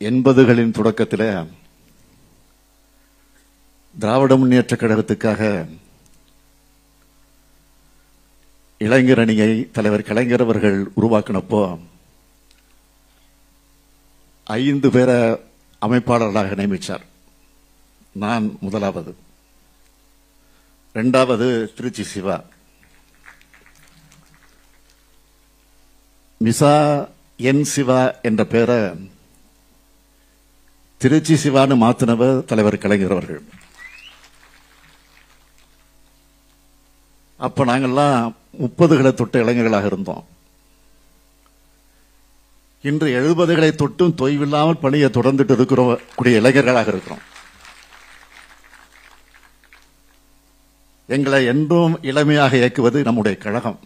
80களின் தொடக்கத்தில் திராவிட முன்னேற்ற கழகத்துக்காக இளைஞர் அணியை தலைவர் கலைஞர் அவர்கள் உருவாக்கினப்போ 5 பேரை அமைப்பாளர்களாக நியமித்தார். நான் முதலாவது, 2வது திருச்சி சிவா, மிசா என் சிவா என்ற பெயரை திருச்சி சிவான்னு மாத்தினவர் தலைவர் கலைஞர் அவர்கள். அப்ப நாங்கள்லாம் 30களை தொட்ட இளைஞர்களாக இருந்தோம். இன்று 70களை தொட்டும் தொய்வில்லாமல் பணியை தொடர்ந்துட்டு இருக்கிற இளைஞர்களாக இருக்கிறோம். எங்களை என்றும் இளமையாக இயக்குவது நம்முடைய கழகம்.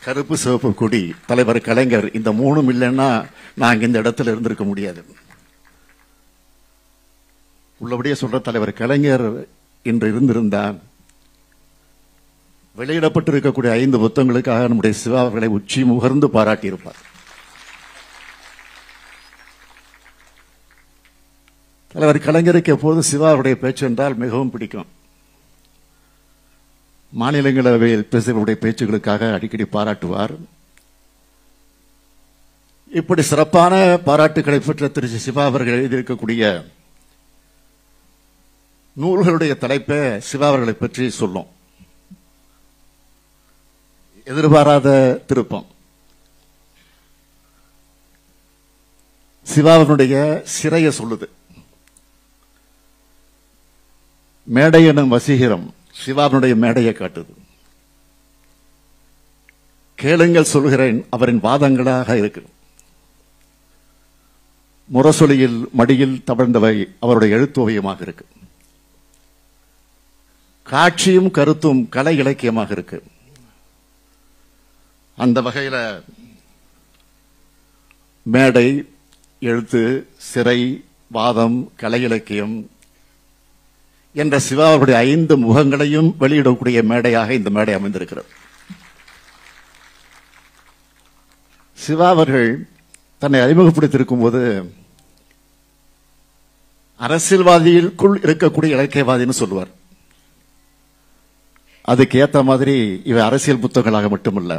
கருப்பு சிவப்பு கொடி, தலைவர் கலைஞர், இந்த 3 இல்லைன்னா நாங்க இந்த இடத்துல இருந்திருக்க முடியாது. உள்ளபடியே சொல்ற தலைவர் கலைஞர் இன்று இருந்திருந்தார், வெளியிடப்பட்டிருக்கக்கூடிய 5 புத்தகங்களுக்காக நம்முடைய சிவா அவர்களை உச்சி முகர்ந்து பாராட்டியிருப்பார். தலைவர் கலைஞருக்கு எப்போது சிவாவுடைய பேச்சு என்றால் மிகவும் பிடிக்கும். மாநிலங்களவையில் பேசுவருடைய பேச்சுகளுக்காக அடிக்கடி பாராட்டுவார். இப்படி சிறப்பான பாராட்டுகளை பெற்ற திரு சிவா அவர்கள் எழுதியிருக்கக்கூடிய நூல்களுடைய தலைப்பை சிவா அவர்களை பற்றி சொல்லும். எதிர்பாராத திருப்பம். சிவாவினுடைய சிறையை சொல்லுது. மேடை எனும் வசீகரம் சிவாவினுடைய மேடையை காட்டுது. கேளுங்கள் சொல்கிறேன் அவரின் வாதங்களாக இருக்கு. முரசொலியில் மடியில் தவழ்ந்தவை அவருடைய எழுத்தோவியமாக இருக்கு. காட்சியும் கருத்தும் கலை இலக்கியமாக இருக்கு. அந்த வகையில மேடை, எழுத்து, சிறை, வாதம், கலை இலக்கியம் என்ற சிவாவுடைய 5 முகங்களையும் வெளியிடக்கூடிய மேடையாக இந்த மேடை அமைந்திருக்கிறது. சிவா அவர்கள் தன்னை அறிமுகப்படுத்தியிருக்கும் போது அரசியல்வாதிகளுக்குள் இருக்கக்கூடிய இலக்கியவாதின்னு சொல்லுவார். அதுக்கு ஏத்த மாதிரி இவை அரசியல் புத்தகங்களாக மட்டுமல்ல,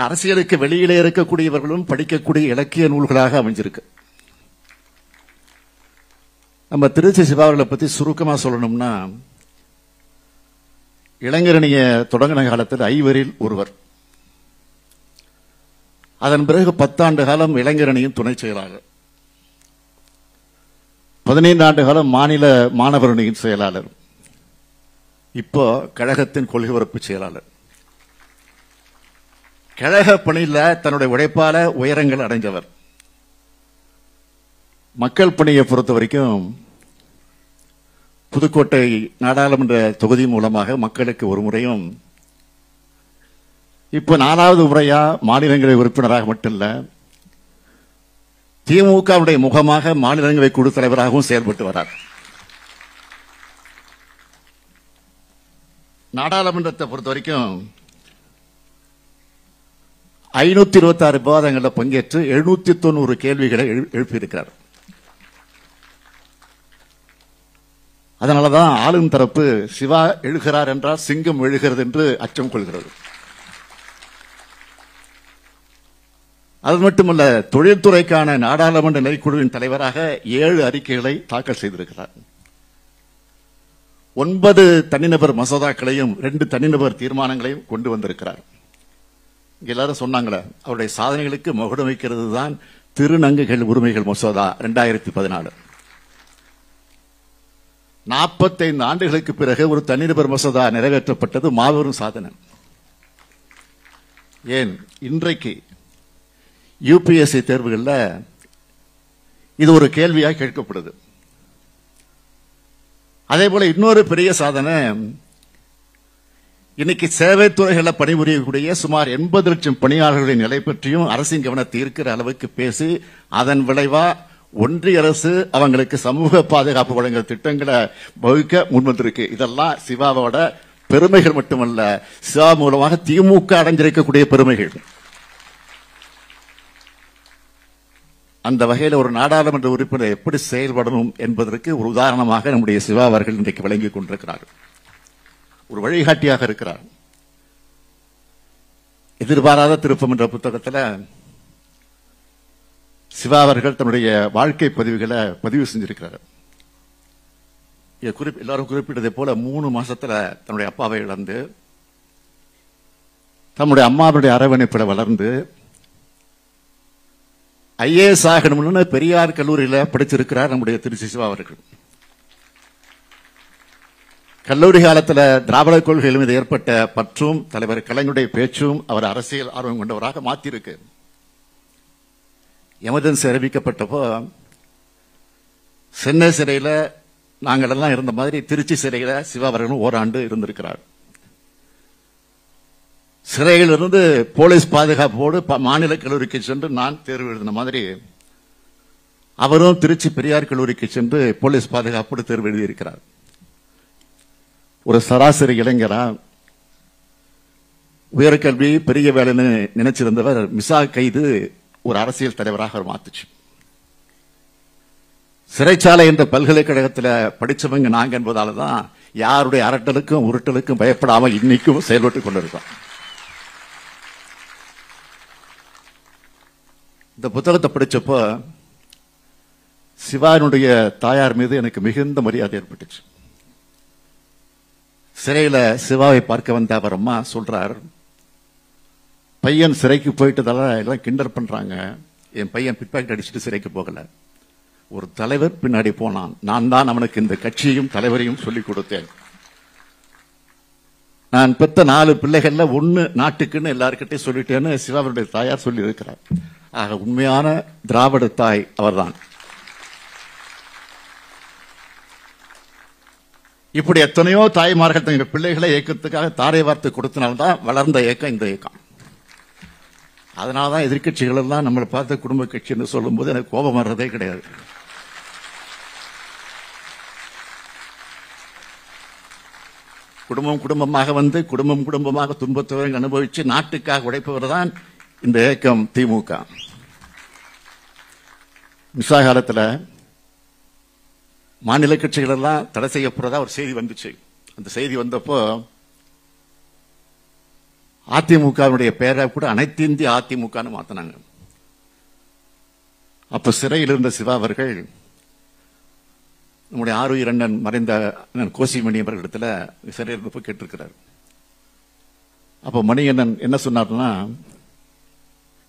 அரசியலுக்கு வெளியிலே இருக்கக்கூடியவர்களும் படிக்கக்கூடிய இலக்கிய நூல்களாக அமைஞ்சிருக்கு. நம்ம திருச்சி சிவா அவர்களை பத்தி சுருக்கமா சொல்லணும்னா, இளைஞரணியை தொடங்கின காலத்தில் 5வரில் ஒருவர். அதன் பிறகு 10 ஆண்டு காலம் இளைஞரணியின் துணை செயலாளர், 15 ஆண்டு காலம் மாநில மாணவர் அணியின் செயலாளர், இப்போ கழகத்தின் கொள்கை பரப்பு செயலாளர். கழக பணியில் தன்னுடைய உழைப்பால உயரங்கள் அடைஞ்சவர். மக்கள் பணியை பொறுத்த வரைக்கும் புதுக்கோட்டை நாடாளுமன்ற தொகுதி மூலமாக மக்களுக்கு ஒரு முறையும், இப்ப 4வது முறையா மாநிலங்களவை உறுப்பினராக மட்டும் இல்ல, திமுகவுடைய முகமாக மாநிலங்களவை குழு தலைவராகவும் செயல்பட்டு வரார். நாடாளுமன்றத்தை பொறுத்த வரைக்கும் 526 விவாதங்களில் பங்கேற்று 790 கேள்விகளை எழுப்பியிருக்கிறார். அதனாலதான் ஆளும் தரப்பு சிவா எழுகிறார் என்றால் சிங்கம் எழுகிறது என்று அச்சம் கொள்கிறது. அது மட்டுமல்ல, தொழில்துறைக்கான நாடாளுமன்ற நிலைக்குழுவின் தலைவராக 7 அறிக்கைகளை தாக்கல் செய்திருக்கிறார். 9 தனிநபர் மசோதாக்களையும் 2 தனிநபர் தீர்மானங்களையும் கொண்டு வந்திருக்கிறார். எல்லாரும் சொன்னாங்களே, அவருடைய சாதனைகளுக்கு மகுடம் வைக்கிறது தான் திருநங்கைகள் உரிமைகள் மசோதா 2014. 45 ஆண்டுகளுக்கு பிறகு ஒரு தனிநபர் மசோதா நிறைவேற்றப்பட்டது மாபெரும் சாதனை. ஏன் இன்றைக்கு யூபிஎஸ்சி தேர்வுகளில் இது ஒரு கேள்வியாக கேட்கப்படுது. அதே போல இன்னொரு பெரிய சாதனை, இன்னைக்கு சேவை துறைகளில் பணிபுரியக்கூடிய சுமார் 80 லட்சம் பணியாளர்களின் நிலை பற்றியும் அரசின் கவனத்தை ஈர்க்கிற அளவுக்கு பேசி, அதன் விளைவா ஒன்றிய அரசு அவங்களுக்கு சமூக பாதுகாப்பு வழங்குற திட்டங்களை வகுக்க முன்வந்திருக்கு. இதெல்லாம் சிவாவோட பெருமைகள் மட்டுமல்ல, சிவா மூலமாக திமுக அடைஞ்சிருக்கக்கூடிய பெருமைகள். அந்த வகையில் ஒரு நாடாளுமன்ற உறுப்பினர் எப்படி செயல்படணும் என்பதற்கு ஒரு உதாரணமாக நம்முடைய சிவா அவர்கள் இன்றைக்கு விளங்கிக் கொண்டிருக்கிறார். ஒரு வழிகாட்டியாக இருக்கிறார். எதிர்பாராத திருப்பம் என்ற புத்தகத்தில் சிவா அவர்கள் தன்னுடைய வாழ்க்கை பதிவுகளை பதிவு செஞ்சிருக்கிறார். எல்லாரும் குறிப்பிட்டதை போல 3 மாசத்துல தன்னுடைய அப்பாவை இழந்து தன்னுடைய அம்மாவுடைய அரவணைப்பில் வளர்ந்து IAS ஆகணும்னு பெரியார் கல்லூரியில் படிச்சிருக்கிறார் நம்முடைய திருச்சி சிவா அவர்கள். கல்லூரி காலத்தில் திராவிட கொள்கைகள் மீது ஏற்பட்ட பற்றும் தலைவர் கலைஞருடைய பேச்சும் அவர் அரசியல் ஆர்வம் கொண்டவராக மாற்றியிருக்கு. எமர்ஜென்சி அறிவிக்கப்பட்டப்போ சென்னை சிறையில் நாங்கள் எல்லாம் இருந்த மாதிரி திருச்சி சிறையில் சிவா அவர்களும் ஓராண்டு இருந்திருக்கிறார். சிறையிலிருந்து போலீஸ் பாதுகாப்போடு மாநில கல்லூரிக்கு சென்று நான் தேர்வு எழுதின மாதிரி அவரும் திருச்சி பெரியார் கல்லூரிக்கு சென்று போலீஸ் பாதுகாப்போடு தேர்வு எழுதியிருக்கிறார். ஒரு சராசரி இளைஞரா உயர்கல்வி பெரிய வேலைன்னு நினைச்சிருந்தவர் மிசா கைது ஒரு அரசியல் தலைவராக மாத்துச்சு. சிறைச்சாலை என்ற பல்கலைக்கழகத்தில் படிச்சவங்க நாங்க என்பதால தான் யாருடைய அரட்டலுக்கும் உருட்டலுக்கும் பயப்படாமல் இன்னைக்கும் செயல்பட்டுக் கொண்டிருக்கோம். இந்த புத்தகத்தை படிச்சப்போ சிவானுடைய தாயார் மீது எனக்கு மிகுந்த மரியாதை ஏற்பட்டுச்சு. சிறையில சிவாவை பார்க்க வந்த அவர் அம்மா சொல்றார், பையன் சிறைக்கு போயிட்டதால எல்லாம் கிண்டல் பண்றாங்க, என் பையன் பிட்பாக்கெட் அடிச்சுட்டு சிறைக்கு போகல, ஒரு தலைவர் பின்னாடி போனான், நான் தான் அவனுக்கு இந்த கட்சியையும் தலைவரையும் சொல்லிக் கொடுத்தேன். நான் பெற்ற 4 பிள்ளைகள்ல 1 நாட்டுக்குன்னு எல்லாருக்கிட்டையும் சொல்லிட்டேன்னு சிவாவுடைய தாயார் சொல்லி இருக்கிறார். ஆக உண்மையான திராவிட தாய் அவர்தான். இப்படி எத்தனையோ தாய்மார்கள் தங்கள் பிள்ளைகளை இயக்கத்துக்காக தாரை வார்த்தை கொடுத்தனால்தான் வளர்ந்த இயக்கம் இந்த இயக்கம். அதனாலதான் எதிர்கட்சிகள் எல்லாம் நம்மளை பார்த்த குடும்ப கட்சின்னு சொல்லும் போது எனக்கு கோபம் வர்றதே கிடையாது. குடும்பம் குடும்பமாக வந்து குடும்பம் குடும்பமாக துன்பத்தை அனுபவிச்சு நாட்டுக்காக உழைப்பவர் தான் இந்த இயக்கம் திமுக. மிசா காலத்தில் மாநில கட்சிகள் எல்லாம் தடை செய்யப்படுறதா ஒரு செய்தி வந்துச்சு. அந்த செய்தி வந்தப்போ அதிமுகவுடைய பெயரை கூட அனைத்து இந்திய அதிமுகன்னு மாத்தினாங்க. அப்ப சிறையில் இருந்த சிவா அவர்கள் நம்முடைய ஆருயிர் அண்ணன் மறைந்த கோசிமணி அவர்களிடத்துல சிறையில் இருந்தப்போ கேட்டிருக்கிறார். அப்ப மணியண்ணன் என்ன சொன்னார்னா,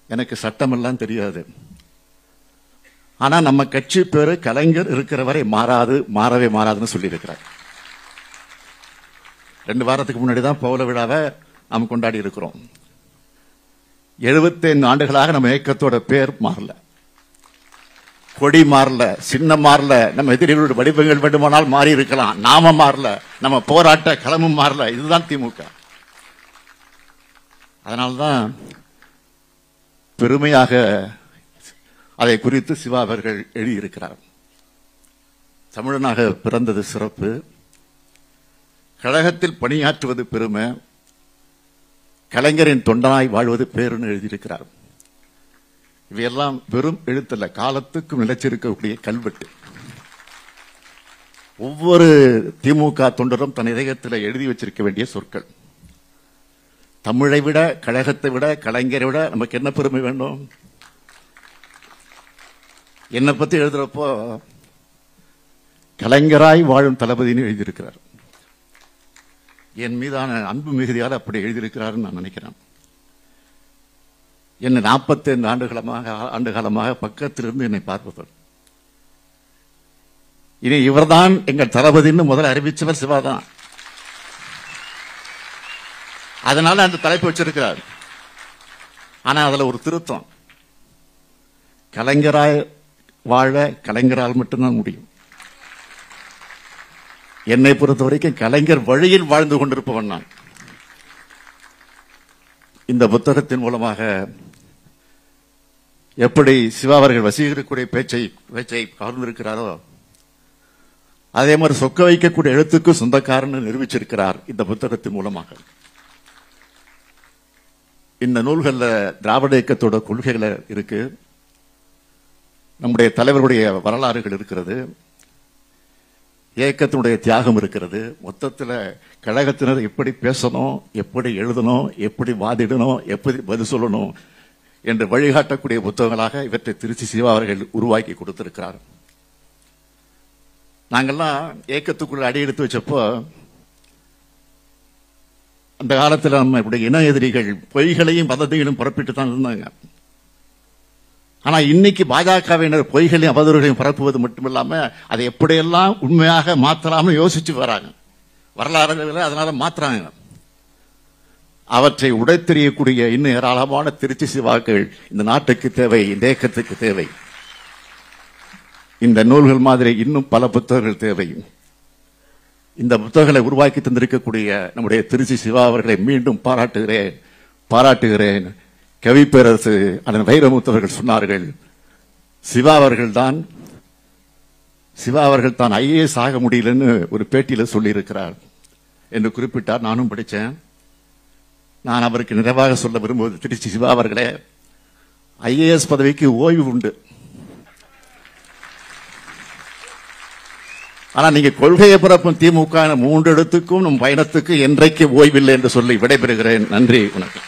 எனக்கு சட்டமெல்லாம் தெரியாது, ஆனா நம்ம கட்சி பேரு கலைஞர் இருக்கிற வரை மாறாது, மாறவே மாறாதுன்னு சொல்லி இருக்கிறார். 2 வாரத்துக்கு முன்னாடி தான் பௌல விழாவை நாம் கொண்டாடி இருக்கிறோம். 75 ஆண்டுகளாக நம்ம இயக்கத்தோட பேர் மாறல, கொடி மாறல, சின்னம் மாறல, நம்ம எதிரிகளுடைய வடிவங்கள் வேண்டுமானால் மாறி இருக்கலாம், நாம மாறல, நம்ம போராட்ட களமும் மாறல. இதுதான் திமுக. அதனால்தான் பெருமையாக அதை குறித்து சிவா அவர்கள் எழுதியிருக்கிறார். தமிழனாக பிறந்தது சிறப்பு, கழகத்தில் பணியாற்றுவது பெருமை, கலைஞரின் தொண்டனாய் வாழ்வது பேருன்னு எழுதியிருக்கிறார். இவையெல்லாம் வெறும் எழுத்தல்ல, காலத்துக்கும் நிலைச்சிருக்கக்கூடிய கல்வெட்டு. ஒவ்வொரு திமுக தொண்டரும் தன் இதயத்தில் எழுதி வச்சிருக்க வேண்டிய சொற்கள். தமிழை விட, கழகத்தை விட, கலைஞரை விட நமக்கு என்ன பெருமை வேண்டும்? என்னை பத்தி எழுதுறப்போ கலைஞராய் வாழும் தளபதினு எழுதியிருக்கிறார். என் மீதான அன்பு மிகுதியால் அப்படி எழுதியிருக்கிறார் நான் நினைக்கிறேன். என்னை 45 ஆண்டு காலமாக பக்கத்திலிருந்து என்னை பார்ப்பவர். இனி இவர்தான் எங்கள் தளபதினு முதல்ல அறிவிச்சவர் சிவாதான். அதனால அந்த தலைப்பு வச்சிருக்கிறார். ஆனா அதுல ஒரு திருத்தம், கலைஞராய் வாழ கலைஞரால் மட்டும்தான் முடியும். என்னை பொறுத்த வரைக்கும் கலைஞர் வழியில் வாழ்ந்து கொண்டிருப்பவன் நான். இந்த புத்தகத்தின் மூலமாக எப்படி சிவா அவர்கள் வசீகரிக்கக்கூடிய பேச்சை கவர்ந்திருக்கிறாரோ, அதே மாதிரி சொக்க வைக்கக்கூடிய எழுத்துக்கு சொந்தக்காரன் நிரூபிச்சிருக்கிறார் இந்த புத்தகத்தின் மூலமாக. இந்த நூல்கள்ல திராவிட இயக்கத்தோட கொள்கைகளை இருக்கு. நம்முடைய தலைவருடைய வரலாறுகள் இருக்கிறது, இயக்கத்தினுடைய தியாகம் இருக்கிறது. மொத்தத்தில் கழகத்தினர் எப்படி பேசணும், எப்படி எழுதணும், எப்படி வாதிடணும், எப்படி பதில் சொல்லணும் என்று வழிகாட்டக்கூடிய புத்தகங்களாக இவற்றை திருச்சி சிவா அவர்கள் உருவாக்கி கொடுத்திருக்கிறார். நாங்கள்லாம் இயக்கத்துக்குள்ள அடி எடுத்து வச்சப்போ அந்த காலத்தில் நம்ம இன எதிரிகள் பொய்களையும் வதந்திகளையும் புறப்பிட்டு தான் இருந்தாங்க. ஆனா இன்னைக்கு பாஜகவினர் பொய்களையும் அவதூறுகளையும் பரப்புவது மட்டுமில்லாம அதை எப்படியெல்லாம் உண்மையாக மாற்றலாம யோசிச்சு வராங்க. வரலாறுகளை அதனால மாற்றுறாங்க. அவற்றை உடைத்தெறியக்கூடிய இன்னும் ஏராளமான திருச்சி சிவாக்கள் இந்த நாட்டுக்கு தேவை, இந்த இயக்கத்துக்கு தேவை. இந்த நூல்கள் மாதிரி இன்னும் பல புத்தகங்கள் தேவை. இந்த புத்தகங்களை உருவாக்கி தந்திருக்கக்கூடிய நம்முடைய திருச்சி சிவா அவர்களை மீண்டும் பாராட்டுகிறேன். கவிப்பேரரசு அதன் வைரமுத்தவர்கள் சொன்னார்கள், சிவா அவர்கள் தான் IAS ஆக முடியலன்னு ஒரு பேட்டியில சொல்லியிருக்கிறார் என்று குறிப்பிட்டார். நானும் படித்தேன். நான் அவருக்கு நிறைவாக சொல்ல விரும்புவது, திருச்சி சிவா அவர்களே, IAS பதவிக்கு ஓய்வு உண்டு. ஆனா நீங்க கொள்கையை பரப்பும் திமுக 3 இடத்துக்கும் நம் பயணத்துக்கு என்றைக்கு ஓய்வில்லை என்று சொல்லி விடைபெறுகிறேன். நன்றி, வணக்கம்.